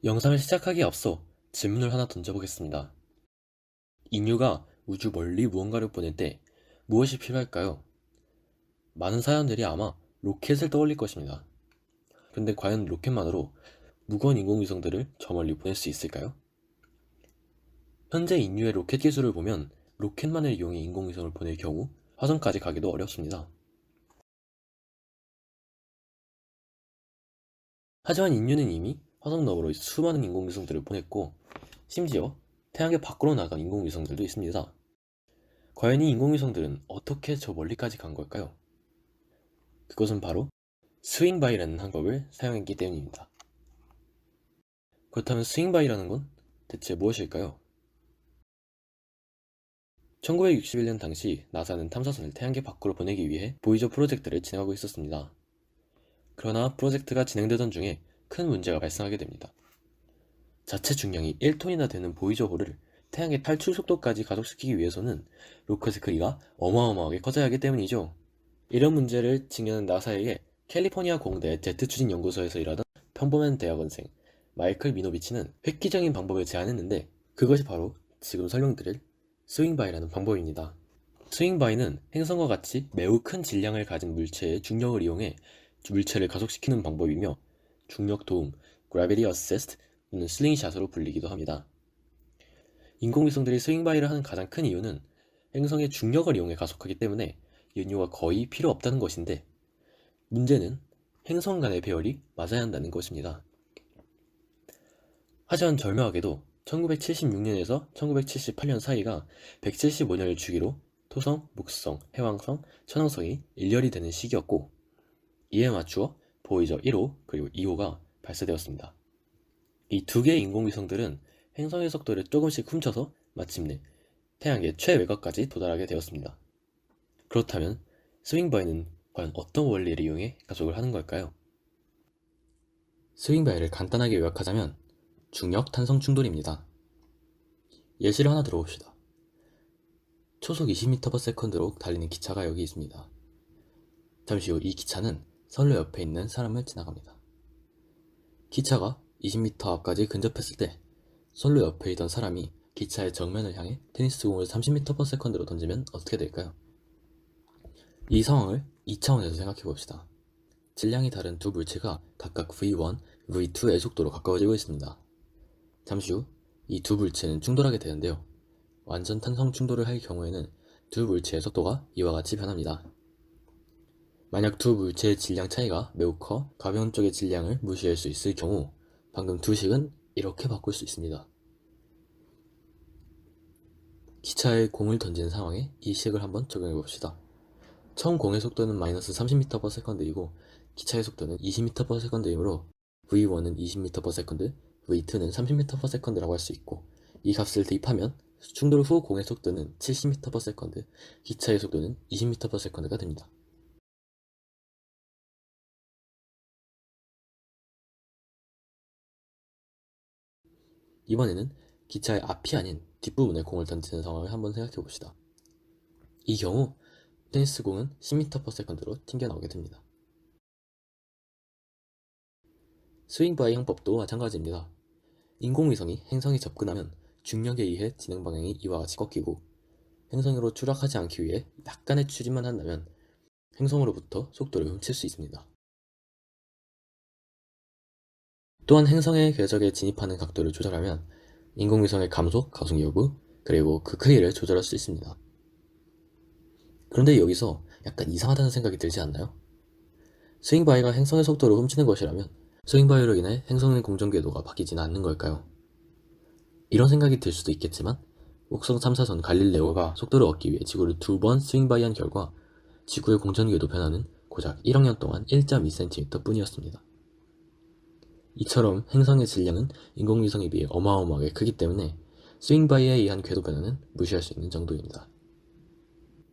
영상을 시작하기에 앞서 질문을 하나 던져보겠습니다. 인류가 우주 멀리 무언가를 보낼 때 무엇이 필요할까요? 많은 사람들이 아마 로켓을 떠올릴 것입니다. 그런데 과연 로켓만으로 무거운 인공위성들을 저 멀리 보낼 수 있을까요? 현재 인류의 로켓 기술을 보면 로켓만을 이용해 인공위성을 보낼 경우 화성까지 가기도 어렵습니다. 하지만 인류는 이미 화성 너머로 수많은 인공위성들을 보냈고, 심지어 태양계 밖으로 나간 인공위성들도 있습니다. 과연 이 인공위성들은 어떻게 저 멀리까지 간 걸까요? 그것은 바로 스윙바이라는 방법을 사용했기 때문입니다. 그렇다면 스윙바이라는 건 대체 무엇일까요? 1961년 당시 나사는 탐사선을 태양계 밖으로 보내기 위해 보이저 프로젝트를 진행하고 있었습니다. 그러나 프로젝트가 진행되던 중에 큰 문제가 발생하게 됩니다. 자체 중량이 1톤이나 되는 보이저호를 태양의 탈출 속도까지 가속시키기 위해서는 로켓의 크기가 어마어마하게 커져야 하기 때문이죠. 이런 문제를 직면한 나사에게 캘리포니아 공대 제트 추진 연구소에서 일하던 평범한 대학원생 마이클 미노비치는 획기적인 방법을 제안했는데, 그것이 바로 지금 설명드릴 스윙바이라는 방법입니다. 스윙바이는 행성과 같이 매우 큰 질량을 가진 물체의 중력을 이용해 물체를 가속시키는 방법이며, 중력 도움, Gravity Assist 또는 슬링샷으로 불리기도 합니다. 인공위성들이 스윙바이를 하는 가장 큰 이유는 행성의 중력을 이용해 가속하기 때문에 연료가 거의 필요 없다는 것인데, 문제는 행성 간의 배열이 맞아야 한다는 것입니다. 하지만 절묘하게도 1976년에서 1978년 사이가 175년을 주기로 토성, 목성, 해왕성, 천왕성이 일렬이 되는 시기였고, 이에 맞추어 보이저 1호 그리고 2호가 발사되었습니다. 이 두 개의 인공위성들은 행성의 속도를 조금씩 훔쳐서 마침내 태양의 최외곽까지 도달하게 되었습니다. 그렇다면 스윙바이는 과연 어떤 원리를 이용해 가속을 하는 걸까요? 스윙바이를 간단하게 요약하자면 중력 탄성 충돌입니다. 예시를 하나 들어봅시다. 초속 20m/s로 달리는 기차가 여기 있습니다. 잠시 후 이 기차는 선로 옆에 있는 사람을 지나갑니다. 기차가 20m 앞까지 근접했을 때 선로 옆에 있던 사람이 기차의 정면을 향해 테니스공을 30m/s로 던지면 어떻게 될까요? 이 상황을 2차원에서 생각해 봅시다. 질량이 다른 두 물체가 각각 V1, V2의 속도로 가까워지고 있습니다. 잠시 후 이 두 물체는 충돌하게 되는데요. 완전 탄성 충돌을 할 경우에는 두 물체의 속도가 이와 같이 변합니다. 만약 두 물체의 질량 차이가 매우 커 가벼운 쪽의 질량을 무시할 수 있을 경우, 방금 두 식은 이렇게 바꿀 수 있습니다. 기차에 공을 던지는 상황에 이 식을 한번 적용해 봅시다. 처음 공의 속도는 마이너스 30m/s이고 기차의 속도는 20m/s이므로 V1은 20m/s, V2는 30m/s라고 할 수 있고, 이 값을 대입하면 충돌 후 공의 속도는 70m/s, 기차의 속도는 20m/s가 됩니다. 이번에는 기차의 앞이 아닌 뒷부분에 공을 던지는 상황을 한번 생각해 봅시다. 이 경우 테니스 공은 10m/s로 튕겨나오게 됩니다. 스윙바이 형법도 마찬가지입니다. 인공위성이 행성에 접근하면 중력에 의해 진행 방향이 이와 같이 꺾이고, 행성으로 추락하지 않기 위해 약간의 추진만 한다면 행성으로부터 속도를 훔칠 수 있습니다. 또한 행성의 궤적에 진입하는 각도를 조절하면 인공위성의 감속, 가속 여부, 그리고 그 크기를 조절할 수 있습니다. 그런데 여기서 약간 이상하다는 생각이 들지 않나요? 스윙바이가 행성의 속도를 훔치는 것이라면 스윙바이로 인해 행성의 공전 궤도가 바뀌지는 않는 걸까요? 이런 생각이 들 수도 있겠지만, 목성 탐사선 갈릴레오가 속도를 얻기 위해 지구를 2번 스윙바이한 결과 지구의 공전 궤도 변화는 고작 1억 년 동안 1.2cm 뿐이었습니다. 이처럼 행성의 질량은 인공위성에 비해 어마어마하게 크기 때문에 스윙바이에 의한 궤도 변화는 무시할 수 있는 정도입니다.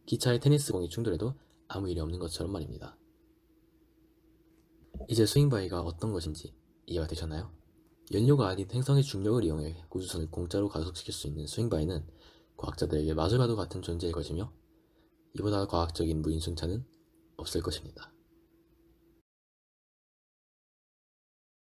기차의 테니스공이 충돌해도 아무 일이 없는 것처럼 말입니다. 이제 스윙바이가 어떤 것인지 이해가 되셨나요? 연료가 아닌 행성의 중력을 이용해 우주선을 공짜로 가속시킬 수 있는 스윙바이는 과학자들에게 마술과도 같은 존재일 것이며, 이보다 과학적인 무인승차는 없을 것입니다.